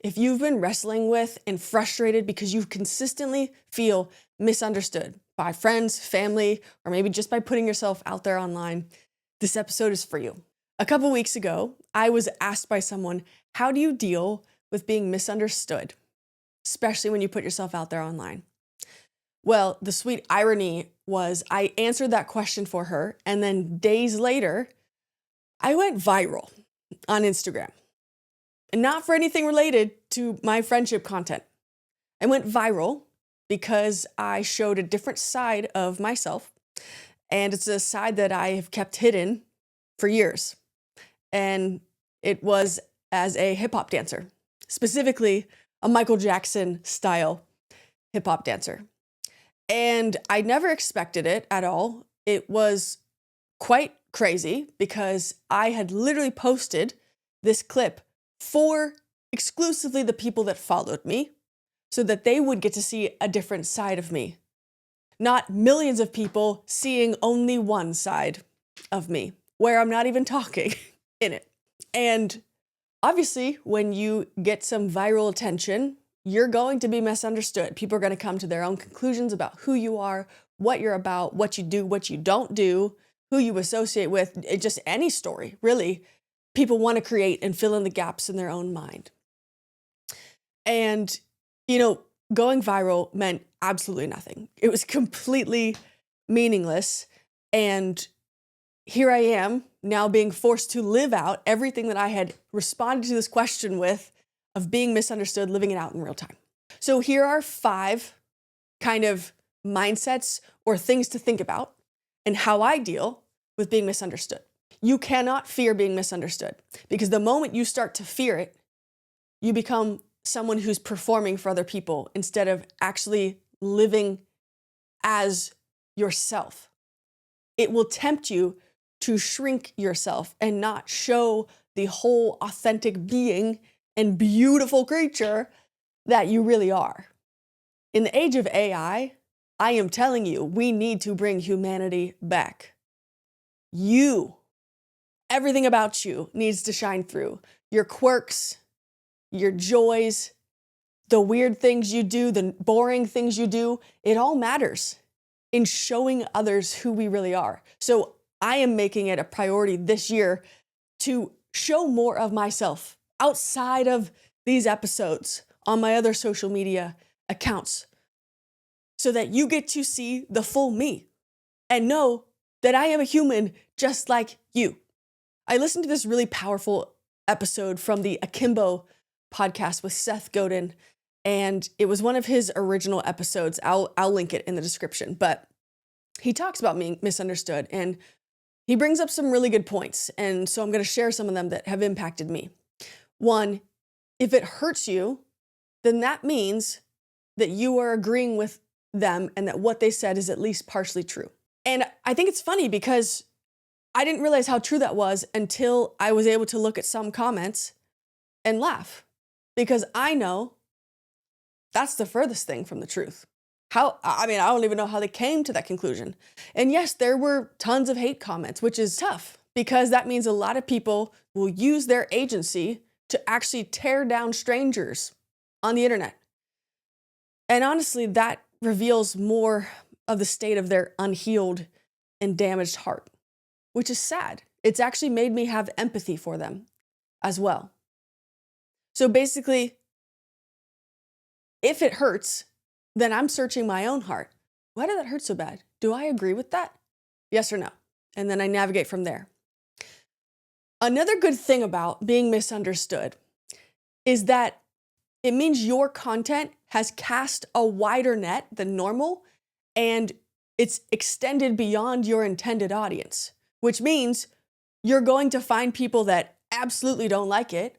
If you've been wrestling with and frustrated because you consistently feel misunderstood by friends, family, or maybe just by putting yourself out there online, this episode is for you. A couple weeks ago, I was asked by someone, how do you deal with being misunderstood, especially when you put yourself out there online? Well, the sweet irony was I answered that question for her, and then days later, I went viral on Instagram. And not for anything related to my friendship content. I went viral because I showed a different side of myself, and it's a side that I have kept hidden for years. And it was as a hip hop dancer, specifically a Michael Jackson style hip hop dancer. And I never expected it at all. It was quite crazy because I had literally posted this clip for exclusively the people that followed me so that they would get to see a different side of me. Not millions of people seeing only one side of me, where I'm not even talking in it. And obviously, when you get some viral attention, you're going to be misunderstood. People are going to come to their own conclusions about who you are, what you're about, what you do, what you don't do, who you associate with, just any story, really. People want to create and fill in the gaps in their own mind. And, going viral meant absolutely nothing. It was completely meaningless. And here I am now being forced to live out everything that I had responded to this question with of being misunderstood, living it out in real time. So here are 5 kind of mindsets or things to think about and how I deal with being misunderstood. You cannot fear being misunderstood because the moment you start to fear it, you become someone who's performing for other people instead of actually living as yourself. It will tempt you to shrink yourself and not show the whole authentic being and beautiful creature that you really are. In the age of AI, I am telling you, we need to bring humanity back. Everything about you needs to shine through. Your quirks, your joys, the weird things you do, the boring things you do, it all matters in showing others who we really are. So I am making it a priority this year to show more of myself outside of these episodes on my other social media accounts so that you get to see the full me and know that I am a human just like you. I listened to this really powerful episode from the Akimbo podcast with Seth Godin, and it was one of his original episodes. I'll link it in the description, but he talks about being misunderstood, and he brings up some really good points, and so I'm going to share some of them that have impacted me. 1, if it hurts you, then that means that you are agreeing with them and that what they said is at least partially true. And I think it's funny because I didn't realize how true that was until I was able to look at some comments and laugh, because I know that's the furthest thing from the truth. I don't even know how they came to that conclusion. And yes, there were tons of hate comments, which is tough because that means a lot of people will use their agency to actually tear down strangers on the internet. And honestly, that reveals more of the state of their unhealed and damaged heart, which is sad. It's actually made me have empathy for them as well. So basically, if it hurts, then I'm searching my own heart. Why did that hurt so bad? Do I agree with that? Yes or no? And then I navigate from there. Another good thing about being misunderstood is that it means your content has cast a wider net than normal, and it's extended beyond your intended audience, which means you're going to find people that absolutely don't like it.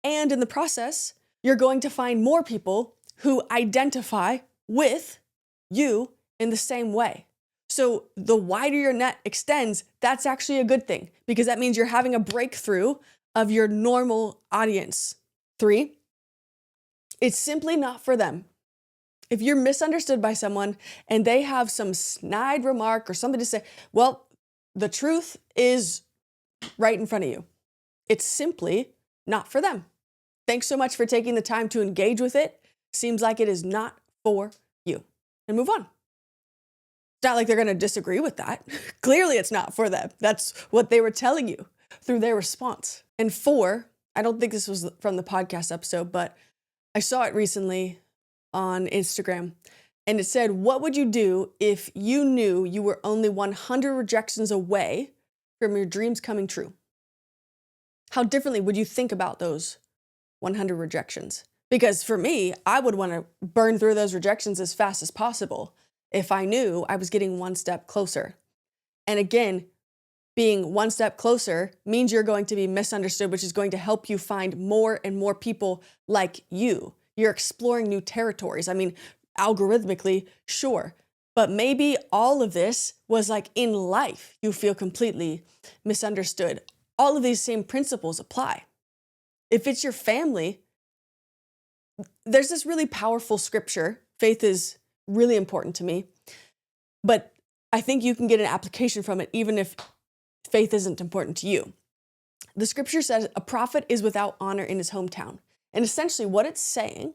And in the process, you're going to find more people who identify with you in the same way. So the wider your net extends, that's actually a good thing because that means you're having a breakthrough of your normal audience. 3, it's simply not for them. If you're misunderstood by someone and they have some snide remark or something to say, well, the truth is right in front of you. It's simply not for them. Thanks so much for taking the time to engage with it. Seems like it is not for you. And move on. It's not like they're going to disagree with that. Clearly, it's not for them. That's what they were telling you through their response. And 4, I don't think this was from the podcast episode, but I saw it recently on Instagram. And it said, what would you do if you knew you were only 100 rejections away from your dreams coming true? How differently would you think about those 100 rejections? Because for me, I would want to burn through those rejections as fast as possible if I knew I was getting one step closer. And again, being one step closer means you're going to be misunderstood, which is going to help you find more and more people like you. You're exploring new territories. I mean, algorithmically, sure. But maybe all of this was like in life, you feel completely misunderstood. All of these same principles apply. If it's your family, there's this really powerful scripture. Faith is really important to me, but I think you can get an application from it even if faith isn't important to you. The scripture says a prophet is without honor in his hometown. And essentially what it's saying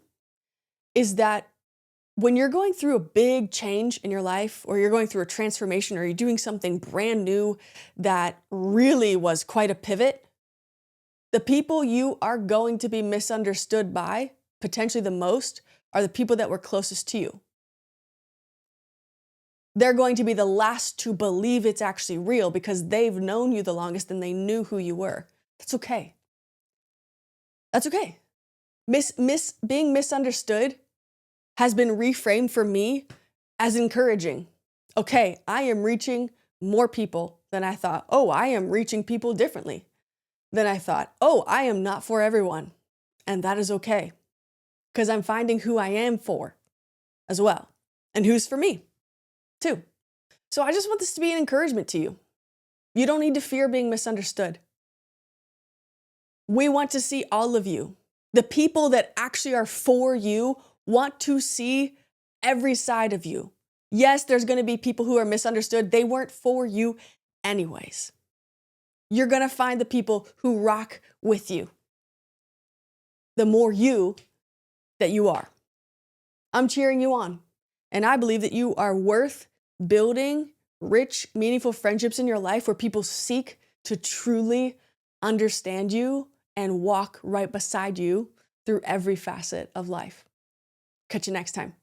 is that when you're going through a big change in your life, or you're going through a transformation, or you're doing something brand new that really was quite a pivot, the people you are going to be misunderstood by, potentially the most, are the people that were closest to you. They're going to be the last to believe it's actually real because they've known you the longest and they knew who you were. That's okay. That's okay. Being misunderstood has been reframed for me as encouraging. Okay, I am reaching more people than I thought. Oh, I am reaching people differently than I thought. Oh, I am not for everyone. And that is okay because I'm finding who I am for as well and who's for me too. So I just want this to be an encouragement to you. You don't need to fear being misunderstood. We want to see all of you. The people that actually are for you want to see every side of you. Yes, there's going to be people who are misunderstood. They weren't for you anyways. You're going to find the people who rock with you. The more you that you are. I'm cheering you on. And I believe that you are worth building rich, meaningful friendships in your life where people seek to truly understand you and walk right beside you through every facet of life. Catch you next time.